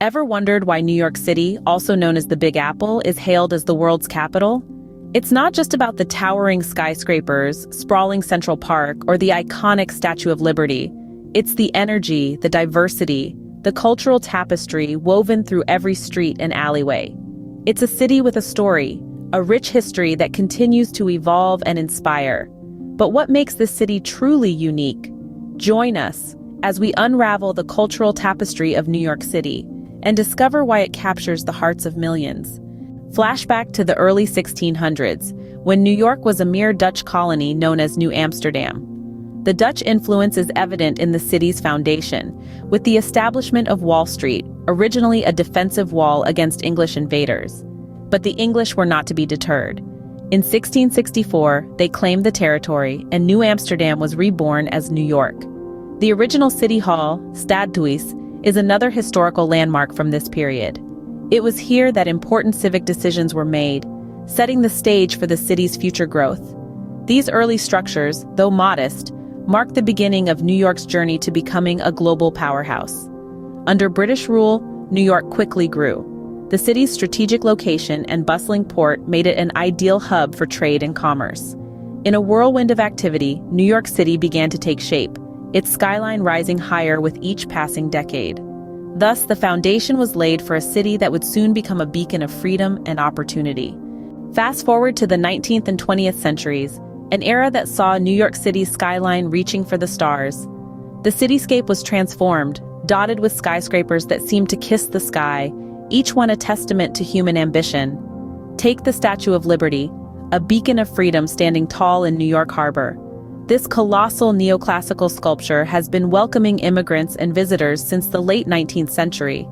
Ever wondered why New York City, also known as the Big Apple, is hailed as the world's capital? It's not just about the towering skyscrapers, sprawling Central Park, or the iconic Statue of Liberty. It's the energy, the diversity, the cultural tapestry woven through every street and alleyway. It's a city with a story, a rich history that continues to evolve and inspire. But what makes this city truly unique? Join us as we unravel the cultural tapestry of New York City and discover why it captures the hearts of millions. Flashback to the early 1600s, when New York was a mere Dutch colony known as New Amsterdam. The Dutch influence is evident in the city's foundation, with the establishment of Wall Street, originally a defensive wall against English invaders. But the English were not to be deterred. In 1664, they claimed the territory, and New Amsterdam was reborn as New York. The original city hall, Stadhuis, is another historical landmark from this period. It was here that important civic decisions were made, setting the stage for the city's future growth. These early structures, though modest, marked the beginning of New York's journey to becoming a global powerhouse. Under British rule, New York quickly grew. The city's strategic location and bustling port made it an ideal hub for trade and commerce. In a whirlwind of activity, New York City began to take shape, its skyline rising higher with each passing decade. Thus, the foundation was laid for a city that would soon become a beacon of freedom and opportunity. Fast forward to the 19th and 20th centuries, an era that saw New York City's skyline reaching for the stars. The cityscape was transformed, dotted with skyscrapers that seemed to kiss the sky, each one a testament to human ambition. Take the Statue of Liberty, a beacon of freedom standing tall in New York Harbor. This colossal neoclassical sculpture has been welcoming immigrants and visitors since the late 19th century.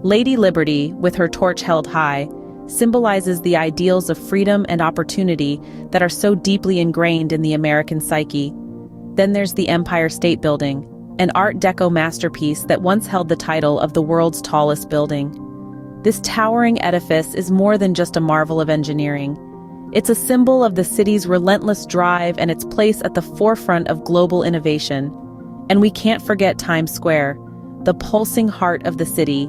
Lady Liberty, with her torch held high, symbolizes the ideals of freedom and opportunity that are so deeply ingrained in the American psyche. Then there's the Empire State Building, an Art Deco masterpiece that once held the title of the world's tallest building. This towering edifice is more than just a marvel of engineering. It's a symbol of the city's relentless drive and its place at the forefront of global innovation. And we can't forget Times Square, the pulsing heart of the city.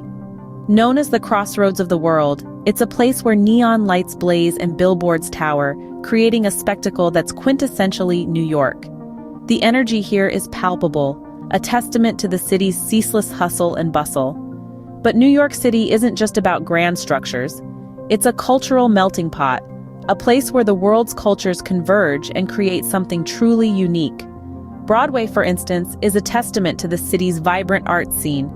Known as the crossroads of the world, it's a place where neon lights blaze and billboards tower, creating a spectacle that's quintessentially New York. The energy here is palpable, a testament to the city's ceaseless hustle and bustle. But New York City isn't just about grand structures. It's a cultural melting pot, a place where the world's cultures converge and create something truly unique. Broadway, for instance, is a testament to the city's vibrant art scene.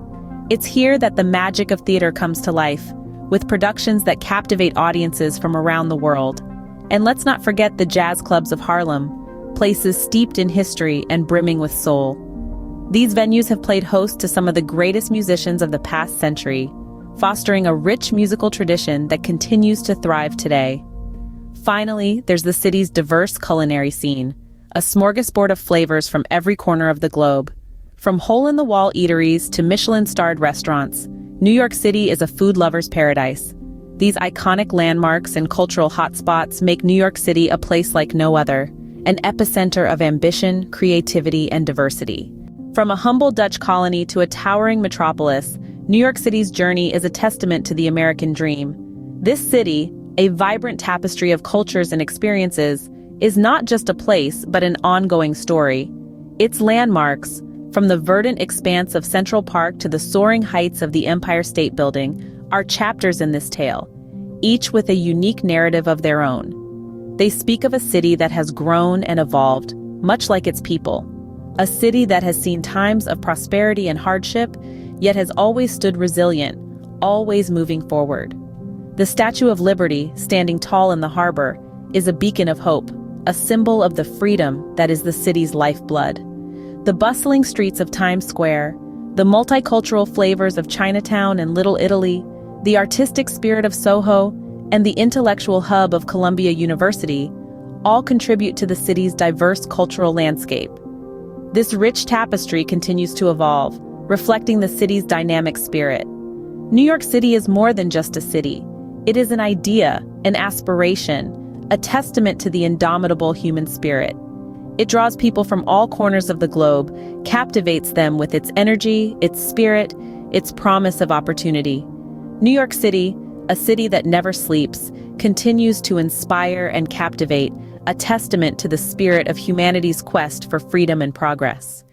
It's here that the magic of theater comes to life, with productions that captivate audiences from around the world. And let's not forget the jazz clubs of Harlem, places steeped in history and brimming with soul. These venues have played host to some of the greatest musicians of the past century, fostering a rich musical tradition that continues to thrive today. Finally, there's the city's diverse culinary scene, a smorgasbord of flavors from every corner of the globe. From hole-in-the-wall eateries to Michelin-starred restaurants, New York City is a food lover's paradise. These iconic landmarks and cultural hotspots make New York City a place like no other, an epicenter of ambition, creativity, and diversity. From a humble Dutch colony to a towering metropolis, New York City's journey is a testament to the American dream. This city, a vibrant tapestry of cultures and experiences, is not just a place but an ongoing story. Its landmarks, from the verdant expanse of Central Park to the soaring heights of the Empire State Building, are chapters in this tale, each with a unique narrative of their own. They speak of a city that has grown and evolved, much like its people. A city that has seen times of prosperity and hardship, yet has always stood resilient, always moving forward. The Statue of Liberty, standing tall in the harbor, is a beacon of hope, a symbol of the freedom that is the city's lifeblood. The bustling streets of Times Square, the multicultural flavors of Chinatown and Little Italy, the artistic spirit of Soho, and the intellectual hub of Columbia University all contribute to the city's diverse cultural landscape. This rich tapestry continues to evolve, reflecting the city's dynamic spirit. New York City is more than just a city. It is an idea, an aspiration, a testament to the indomitable human spirit. It draws people from all corners of the globe, captivates them with its energy, its spirit, its promise of opportunity. New York City, a city that never sleeps, continues to inspire and captivate, a testament to the spirit of humanity's quest for freedom and progress.